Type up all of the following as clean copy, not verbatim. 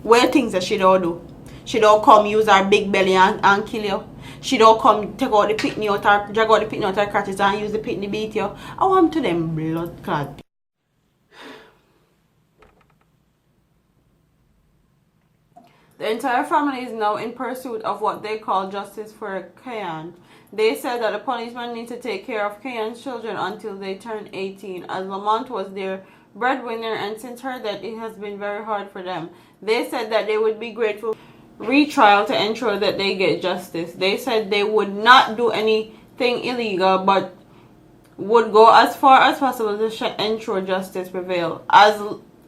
Where things that she don't do. She don't come use her big belly and kill you. She don't come take out the pitney out her, drag out the pitney out her crotches and use the pitney beat you. I want to them blood clot. The entire family is now in pursuit of what they call justice for Kayan. They said that the policeman needs to take care of Kayan's children until they turn 18, as Lamont was their breadwinner, and since her death, it has been very hard for them. They said that they would be grateful for retrial to ensure that they get justice. They said they would not do anything illegal, but would go as far as possible to ensure justice prevail.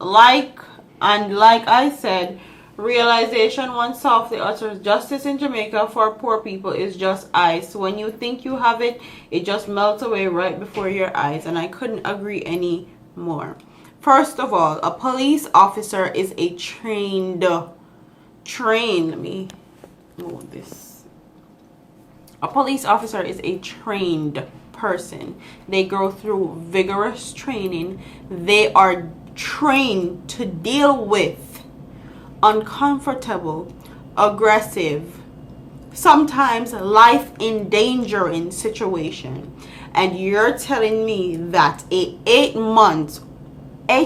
Like I said, realization once softly utters, justice in Jamaica for poor people is just ice. When you think you have it, it just melts away right before your eyes. And I couldn't agree any more. First of all, a police officer is a trained, let me move this. A police officer is a trained person. They go through vigorous training. They are trained to deal with uncomfortable, aggressive, sometimes life endangering situation. And you're telling me that a 8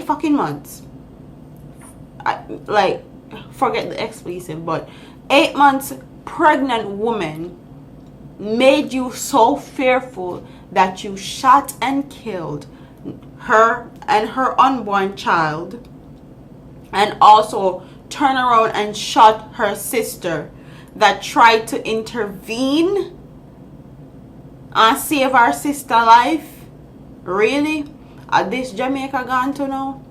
fucking months, like, forget the expletive, but 8 months pregnant woman made you so fearful that you shot and killed her and her unborn child, and also turn around and shot her sister that tried to intervene and save our sister life? Really? Are this Jamaica gone to now?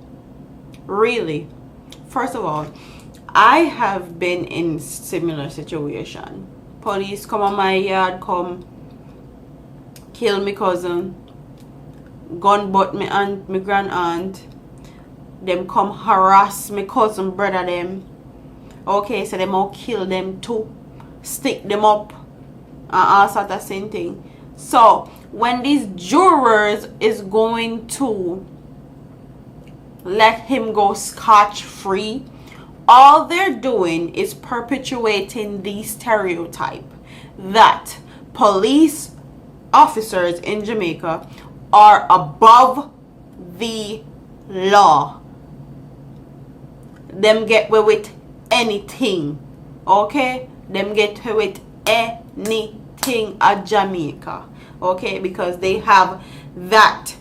Really? First of all, I have been in similar situation. Police come on my yard, come kill me cousin, gun butt me aunt, my grand aunt. Them come harass me cousin brother them. Okay, so them all kill them too, stick them up, and all sort of same thing. So when these jurors is going to let him go scotch-free, all they're doing is perpetuating the stereotype that police officers in Jamaica are above the law. Them get away with anything. Okay? Them get away with anything at Jamaica. Okay? Because they have that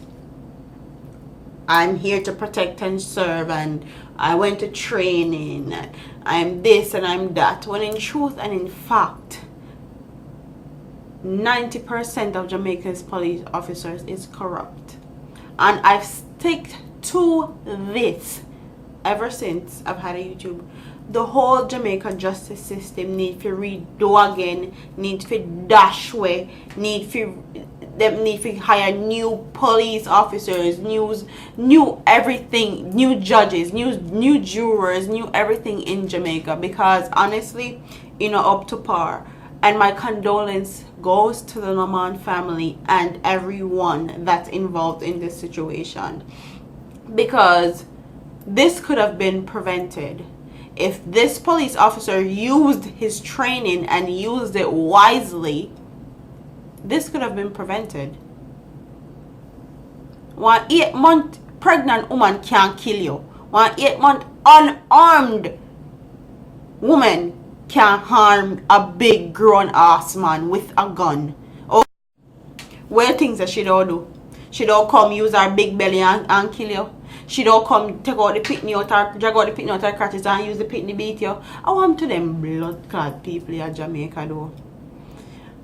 I'm here to protect and serve, and I went to training, and I'm this and I'm that. When in truth and in fact, 90% of Jamaica's police officers is corrupt. And I've stuck to this ever since I've had a YouTube. The whole Jamaica justice system need to redo again, need to dash way, need to hire new police officers, new everything, new judges, new jurors, new everything in Jamaica, because honestly, up to par. And my condolence goes to the Lamont family and everyone that's involved in this situation, because this could have been prevented if this police officer used his training and used it wisely. This could have been prevented. One 8-month pregnant woman can't kill you. One 8-month unarmed woman can harm a big grown ass man with a gun. Oh, where things that she don't do. She don't come use her big belly and kill you. She don't come take out the pitney out her, drag out the pitney out her crotches and use the pitney beat you. I want to them blood clot people in Jamaica though.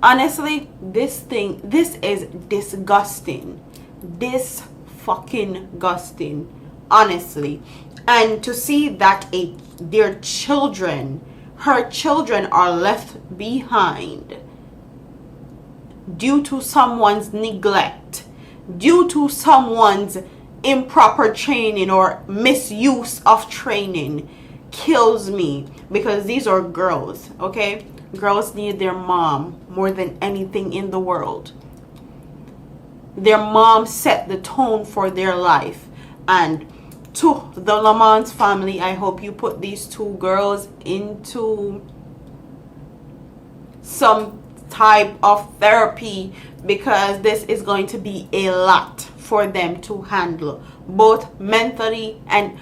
Honestly, this is disgusting. This fucking gusting. Honestly. And to see that their children, her children are left behind due to someone's neglect, due to someone's improper training or misuse of training, kills me, because these are girls, okay? Girls need their mom more than anything in the world. Their mom set the tone for their life, and to the Lamont family, I hope you put these two girls into some type of therapy, because this is going to be a lot for them to handle, both mentally and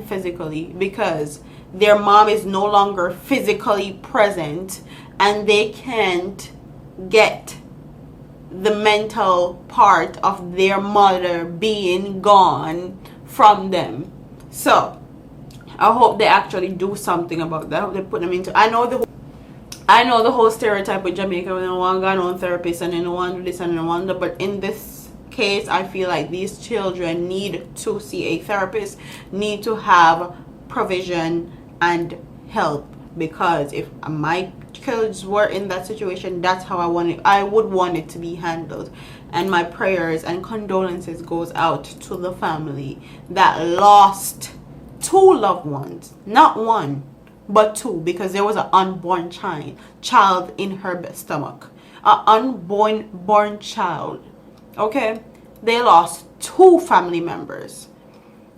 physically, because their mom is no longer physically present and they can't get the mental part of their mother being gone from them. So I hope they actually do something about that. I hope they put them into, I know the whole stereotype with Jamaica, when they want to go on therapist and they don't want to do this and they don't want to, but in this case, I feel like these children need to see a therapist, need to have provision and help, because if my kids were in that situation, that's how I would want it to be handled. And my prayers and condolences goes out to the family that lost two loved ones, not one but two, because there was an unborn child in her stomach, an unborn child. Okay, they lost two family members.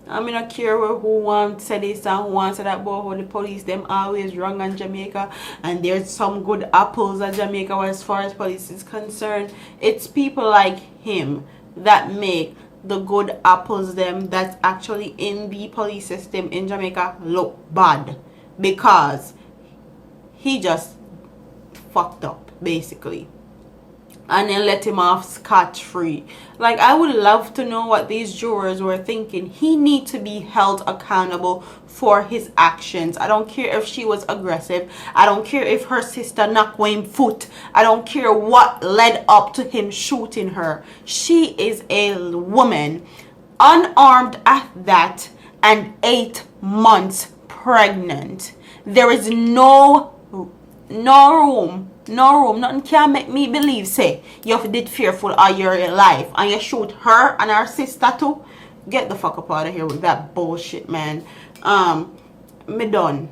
I mean, I care who wants to say this and who wants to say that, but how the police them always wrong on Jamaica, and there's some good apples at Jamaica as far as police is concerned. It's people like him that make the good apples them that's actually in the police system in Jamaica look bad, because he just fucked up basically, and then let him off scot-free. Like, I would love to know what these jurors were thinking. He needs to be held accountable for his actions. I don't care if she was aggressive. I don't care if her sister knocked him foot. I don't care what led up to him shooting her. She is a woman, unarmed at that, and 8 months pregnant. There is no room, nothing can make me believe say you did fearful of your life and you shoot her and her sister too. Get the fuck up out of here with that bullshit, man. Me done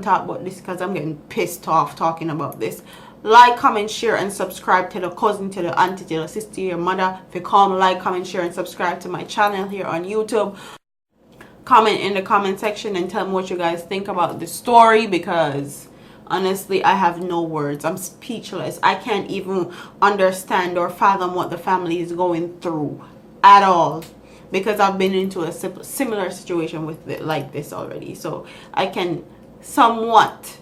talk about this because I'm getting pissed off talking about this. Like, comment, share, and subscribe to the cousin, to the auntie, to the sister, to your mother. If you call me, like, comment, share, and subscribe to my channel here on YouTube. Comment in the comment section and tell me what you guys think about the story, because honestly, I have no words. I'm speechless. I can't even understand or fathom what the family is going through at all, because I've been into a similar situation with it like this already. So I can somewhat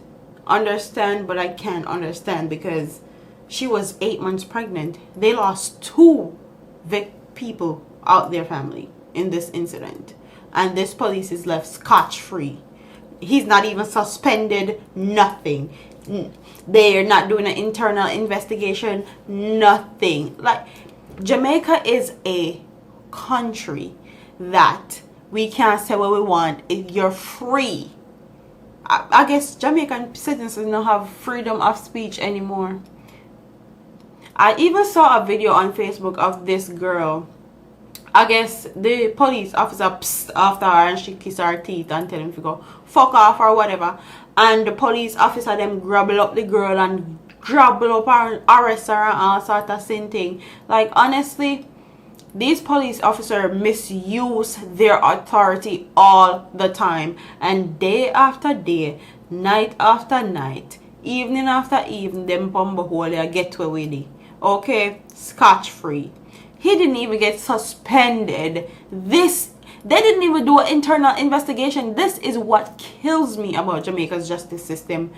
understand, but I can't understand, because she was 8 months pregnant. They lost 2 people out their family in this incident, and this police is left scotch-free. He's not even suspended, nothing. They're not doing an internal investigation, nothing. Like, Jamaica is a country that we can't say what we want. If you're free, I guess Jamaican citizens don't have freedom of speech anymore. I even saw a video on Facebook of this girl. I guess the police officer pissed after her and she kissed her teeth and tell him to go fuck off or whatever. And the police officer them grabble up the girl and grabble up her and arrest her and all sort of same thing. Like, honestly, these police officers misuse their authority all the time, and day after day, night after night, evening after evening, them bumble hole they get away with it. Okay, scotch free. He didn't even get suspended. They didn't even do an internal investigation. This is what kills me about Jamaica's justice system.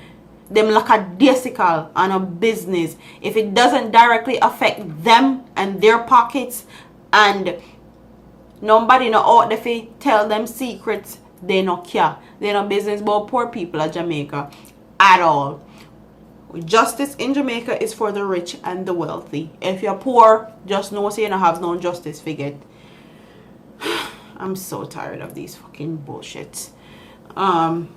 Them lackadaisical on a business. If it doesn't directly affect them and their pockets, and nobody no out there fi tell them secrets, they no care. They no business about poor people at Jamaica at all. Justice in Jamaica is for the rich and the wealthy. If you're poor, just know so you don't have no justice figure. I'm so tired of these fucking bullshits. Comment,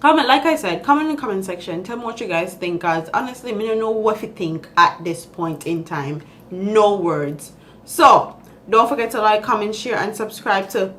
like I said, comment in the comment section. Tell me what you guys think, guys. Honestly, I don't know what you think at this point in time. No words. So don't forget to like, comment, share, and subscribe to